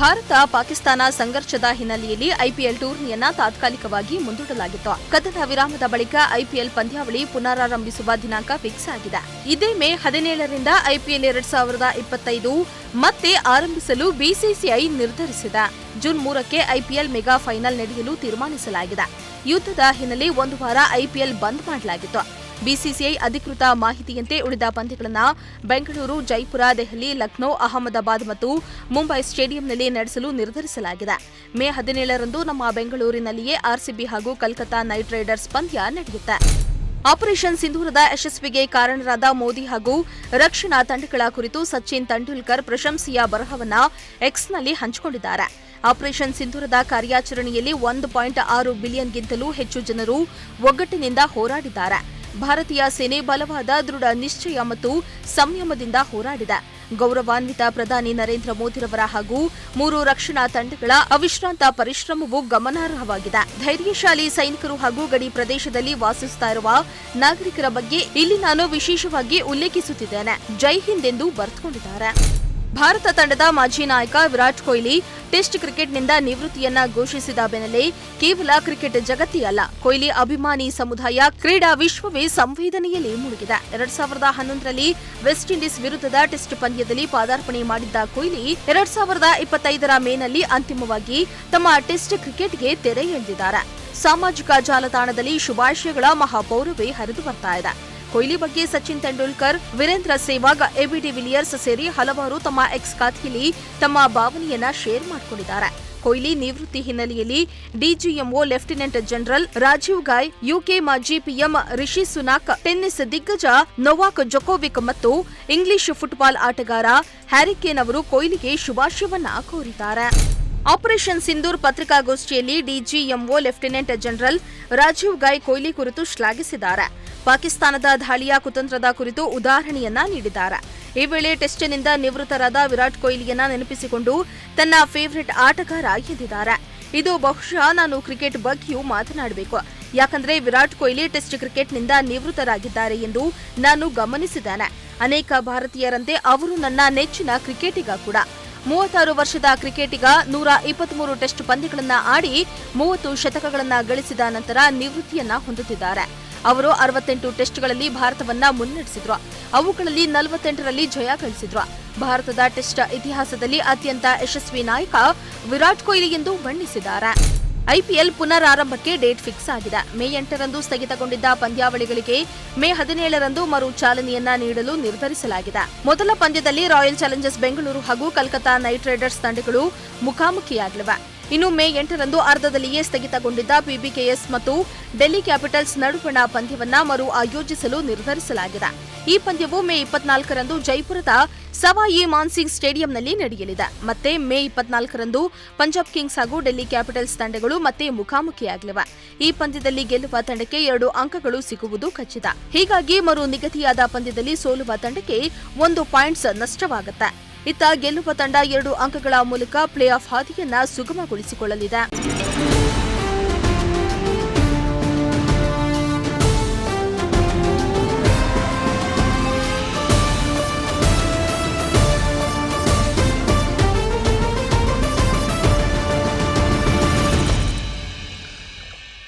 ಭಾರತ ಪಾಕಿಸ್ತಾನ ಸಂಘರ್ಷದ ಹಿನ್ನೆಲೆಯಲ್ಲಿ ಐಪಿಎಲ್ ಟೂರ್ನಿಯನ್ನ ತಾತ್ಕಾಲಿಕವಾಗಿ ಮುಂದೂಡಲಾಗಿತ್ತು. ಕದನ ವಿರಾಮದ ಬಳಿಕ ಐಪಿಎಲ್ ಪಂದ್ಯಾವಳಿ ಪುನರಾರಂಭಿಸುವ ದಿನಾಂಕ ಫಿಕ್ಸ್ ಆಗಿದೆ. ಇದೇ ಮೇ 17ರಿಂದ ಐಪಿಎಲ್ 2025 ಮತ್ತೆ ಆರಂಭಿಸಲು ಬಿಸಿಸಿಐ ನಿರ್ಧರಿಸಿದೆ. ಜೂನ್ 3ಕ್ಕೆ ಐಪಿಎಲ್ ಮೆಗಾ ಫೈನಲ್ ನಡೆಯಲು ತೀರ್ಮಾನಿಸಲಾಗಿದೆ. ಯುದ್ಧದ ಹಿನ್ನೆಲೆ ಒಂದು ವಾರ ಐಪಿಎಲ್ ಬಂದ್ ಮಾಡಲಾಗಿತ್ತು. ಬಿಸಿಸಿಐ ಅಧಿಕೃತ ಮಾಹಿತಿಯಂತೆ ಉಳಿದ ಪಂದ್ಯಗಳನ್ನು ಬೆಂಗಳೂರು, ಜೈಪುರ, ದೆಹಲಿ, ಲಕ್ನೋ, ಅಹಮದಾಬಾದ್ ಮತ್ತು ಮುಂಬೈ ಸ್ಟೇಡಿಯಂನಲ್ಲಿ ನಡೆಸಲು ನಿರ್ಧರಿಸಲಾಗಿದೆ. ಮೇ 17ರಂದು ನಮ್ಮ ಬೆಂಗಳೂರಿನಲ್ಲಿಯೇ ಆರ್ಸಿಬಿ ಹಾಗೂ ಕಲ್ಕತ್ತಾ ನೈಟ್ ರೈಡರ್ಸ್ ಪಂದ್ಯ ನಡೆಯುತ್ತೆ. ಆಪರೇಷನ್ ಸಿಂಧೂರದ ಯಶಸ್ವಿಗೆ ಕಾರಣರಾದ ಮೋದಿ ಹಾಗೂ ರಕ್ಷಣಾ ತಂಡಗಳ ಕುರಿತು ಸಚಿನ್ ತೆಂಡೂಲ್ಕರ್ ಪ್ರಶಂಸೆಯ ಬರಹವನ್ನ ಎಕ್ಸ್ನಲ್ಲಿ ಹಂಚಿಕೊಂಡಿದ್ದಾರೆ. ಆಪರೇಷನ್ ಸಿಂಧೂರದ ಕಾರ್ಯಾಚರಣೆಯಲ್ಲಿ 1.6 ಬಿಲಿಯನ್ಗಿಂತಲೂ ಹೆಚ್ಚು ಜನರು ಒಗ್ಗಟ್ಟಿನಿಂದ ಹೋರಾಡಿದ್ದಾರೆ. ಭಾರತೀಯ ಸೇನೆ ಬಲವಾದ ದೃಢ ನಿಶ್ಚಯ ಮತ್ತು ಸಂಯಮದಿಂದ ಹೋರಾಡಿದೆ. ಗೌರವಾನ್ವಿತ ಪ್ರಧಾನಿ ನರೇಂದ್ರ ಮೋದಿರವರ ಹಾಗೂ 3 ರಕ್ಷಣಾ ತಂಡಗಳ ಅವಿಶ್ರಾಂತ ಪರಿಶ್ರಮವು ಗಮನಾರ್ಹವಾಗಿದೆ. ಧೈರ್ಯಶಾಲಿ ಸೈನಿಕರು ಹಾಗೂ ಗಡಿ ಪ್ರದೇಶದಲ್ಲಿ ವಾಸಿಸುತ್ತಿರುವ ನಾಗರಿಕರ ಬಗ್ಗೆ ಇಲ್ಲಿ ನಾನು ವಿಶೇಷವಾಗಿ ಉಲ್ಲೇಖಿಸುತ್ತಿದ್ದೇನೆ. ಜೈ ಹಿಂದ್ ಎಂದು ಬರೆದುಕೊಂಡಿದ್ದಾರೆ. ಭಾರತ ತಂಡದ ಮಾಜಿ ನಾಯಕ ವಿರಾಟ್ ಕೊಹ್ಲಿ ಟೆಸ್ಟ್ ಕ್ರಿಕೆಟ್ನಿಂದ ನಿವೃತ್ತಿಯನ್ನ ಘೋಷಿಸಿದ ಬೆನ್ನಲ್ಲೇ ಕೇವಲ ಕ್ರಿಕೆಟ್ ಜಗತ್ತೇ ಅಲ್ಲ, ಕೊಹ್ಲಿ ಅಭಿಮಾನಿ ಸಮುದಾಯ, ಕ್ರೀಡಾ ವಿಶ್ವವೇ ಸಂವೇದನೆಯಲ್ಲಿ ಮುಳುಗಿದೆ. 2011ರಲ್ಲಿ ವೆಸ್ಟ್ ಇಂಡೀಸ್ ವಿರುದ್ಧದ ಟೆಸ್ಟ್ ಪಂದ್ಯದಲ್ಲಿ ಪಾದಾರ್ಪಣೆ ಮಾಡಿದ್ದ ಕೊಹ್ಲಿ 2025ರ ಮೇನಲ್ಲಿ ಅಂತಿಮವಾಗಿ ತಮ್ಮ ಟೆಸ್ಟ್ ಕ್ರಿಕೆಟ್ಗೆ ತೆರೆ ಎಳೆದಿದ್ದಾರೆ. ಸಾಮಾಜಿಕ ಜಾಲತಾಣದಲ್ಲಿ ಶುಭಾಶಯಗಳ ಮಹಾಪೌರವೇ ಹರಿದು ಬರ್ತಾ ಇದೆ. ಕೊಹ್ಲಿ ಬಗ್ಗೆ ಸಚಿನ್ ತೆಂಡೂಲ್ಕರ್, ವೀರೇಂದ್ರ ಸೆಹ್ವಾಗ್, ಎಬಿ ಡಿವಿಲಿಯರ್ಸ್ ಸೇರಿ ಹಲವಾರು ತಮ್ಮ ಎಕ್ಸ್ ಖಾತೆಯಲ್ಲಿ ತಮ್ಮ ಭಾವನೆಯನ್ನ ಶೇರ್ ಮಾಡಿಕೊಂಡಿದ್ದಾರೆ. ಕೊಹ್ಲಿ ನಿವೃತ್ತಿ ಹಿನ್ನೆಲೆಯಲ್ಲಿ DGMO lieutenant general Rajiv Ghai, UK ಮಾಜಿ ಪಿಎಂ ರಿಷಿ ಸುನಾಕ್, ಟೆನ್ನಿಸ್ ದಿಗ್ಗಜ ನೊವಾಕ್ ಜೊಕೋವಿಕ್ ಮತ್ತು ಇಂಗ್ಲಿಷ್ ಫುಟ್ಬಾಲ್ ಆಟಗಾರ ಹ್ಯಾರಿಕೇನ್ ಅವರು ಕೊಹ್ಲಿಗೆ ಶುಭಾಶಯವನ್ನ ಕೋರಿದ್ದಾರೆ. ಆಪರೇಷನ್ ಸಿಂಧೂರ್ ಪತ್ರಿಕಾಗೋಷ್ಠಿಯಲ್ಲಿ DGMO lieutenant general Rajiv Ghai Kohli ಕುರಿತು ಶ್ಲಾಘಿಸಿದ್ದಾರೆ. ಪಾಕಿಸ್ತಾನದ ದಾಳಿಯ ಕುತಂತ್ರದ ಕುರಿತು ಉದಾಹರಣೆಯನ್ನ ನೀಡಿದ್ದಾರೆ. ಈ ವೇಳೆ ಟೆಸ್ಟ್ನಿಂದ ನಿವೃತ್ತರಾದ ವಿರಾಟ್ ಕೊಹ್ಲಿಯನ್ನ ನೆನಪಿಸಿಕೊಂಡು ತನ್ನ ಫೇವರಿಟ್ ಆಟಗಾರ ಎಂದಿದ್ದಾರೆ. ಇದು ಬಹುಶಃ ನಾನು ಕ್ರಿಕೆಟ್ ಬಗ್ಗೆಯೂ ಮಾತನಾಡಬೇಕು, ಯಾಕಂದ್ರೆ ವಿರಾಟ್ ಕೊಹ್ಲಿ ಟೆಸ್ಟ್ ಕ್ರಿಕೆಟ್ನಿಂದ ನಿವೃತ್ತರಾಗಿದ್ದಾರೆ ಎಂದು ನಾನು ಗಮನಿಸಿದ್ದೇನೆ. ಅನೇಕ ಭಾರತೀಯರಂತೆ ಅವರು ನನ್ನ ನೆಚ್ಚಿನ ಕ್ರಿಕೆಟಿಗ ಕೂಡ. 36 ವರ್ಷದ ಕ್ರಿಕೆಟಿಗ 123 ಟೆಸ್ಟ್ ಪಂದ್ಯಗಳನ್ನ ಆಡಿ 30 ಶತಕಗಳನ್ನ ಗಳಿಸಿದ ನಂತರ ನಿವೃತ್ತಿಯನ್ನ ಹೊಂದುತ್ತಿದ್ದಾರೆ. ಅವರು 68 ಟೆಸ್ಟ್ಗಳಲ್ಲಿ ಭಾರತವನ್ನ ಮುನ್ನಡೆಸಿದ್ರು. ಅವುಗಳಲ್ಲಿ 48ರಲ್ಲಿ ಜಯ ಗಳಿಸಿದ್ರು. ಭಾರತದ ಟೆಸ್ಟ್ ಇತಿಹಾಸದಲ್ಲಿ ಅತ್ಯಂತ ಯಶಸ್ವಿ ನಾಯಕ ವಿರಾಟ್ ಕೊಹ್ಲಿ ಎಂದು ಬಣ್ಣಿಸಿದ್ದಾರೆ. ಐಪಿಎಲ್ ಪುನರಾರಂಭಕ್ಕೆ ಡೇಟ್ ಫಿಕ್ಸ್ ಆಗಿದೆ. ಮೇ 8ರಂದು ಸ್ಥಗಿತಗೊಂಡಿದ್ದ ಪಂದ್ಯಾವಳಿಗಳಿಗೆ ಮೇ 17ರಂದು ಮರು ಚಾಲನೆಯನ್ನ ನೀಡಲು ನಿರ್ಧರಿಸಲಾಗಿದೆ. ಮೊದಲ ಪಂದ್ಯದಲ್ಲಿ ರಾಯಲ್ ಚಾಲೆಂಜರ್ಸ್ ಬೆಂಗಳೂರು ಹಾಗೂ ಕಲ್ಕತ್ತಾ ನೈಟ್ ರೈಡರ್ಸ್ ತಂಡಗಳು ಮುಖಾಮುಖಿಯಾಗಲಿವೆ. ಇನ್ನು ಮೇ 8ರಂದು ಅರ್ಧದಲ್ಲಿಯೇ ಸ್ಥಗಿತಗೊಂಡಿದ್ದ ಪಿಬಿಕೆಎಸ್ ಮತ್ತು ಡೆಲ್ಲಿ ಕ್ಯಾಪಿಟಲ್ಸ್ ನಡುವಣ ಪಂದ್ಯವನ್ನ ಮರು ಆಯೋಜಿಸಲು ನಿರ್ಧರಿಸಲಾಗಿದೆ. ಈ ಪಂದ್ಯವು ಮೇ 24ರಂದು ಜೈಪುರದ ಸವಾಯಿ ಮಾನ್ಸಿಂಗ್ ಸ್ಟೇಡಿಯಂನಲ್ಲಿ ನಡೆಯಲಿದೆ. ಮತ್ತೆ ಮೇ 24ರಂದು ಪಂಜಾಬ್ ಕಿಂಗ್ಸ್ ಹಾಗೂ ಡೆಲ್ಲಿ ಕ್ಯಾಪಿಟಲ್ಸ್ ತಂಡಗಳು ಮತ್ತೆ ಮುಖಾಮುಖಿಯಾಗಲಿವೆ. ಈ ಪಂದ್ಯದಲ್ಲಿ ಗೆಲ್ಲುವ ತಂಡಕ್ಕೆ 2 ಅಂಕಗಳು ಸಿಗುವುದು ಖಚಿತ. ಹೀಗಾಗಿ ಮರು ನಿಗದಿಯಾದ ಪಂದ್ಯದಲ್ಲಿ ಸೋಲುವ ತಂಡಕ್ಕೆ 1 ಪಾಯಿಂಟ್ಸ್ ನಷ್ಟವಾಗುತ್ತೆ. ಇತ್ತ ಗೆಲ್ಲುವ ತಂಡ 2 ಅಂಕಗಳ ಮೂಲಕ ಪ್ಲೇ ಆಫ್ ಹಾದಿಯನ್ನ ಸುಗಮಗೊಳಿಸಿಕೊಳ್ಳಲಿದೆ.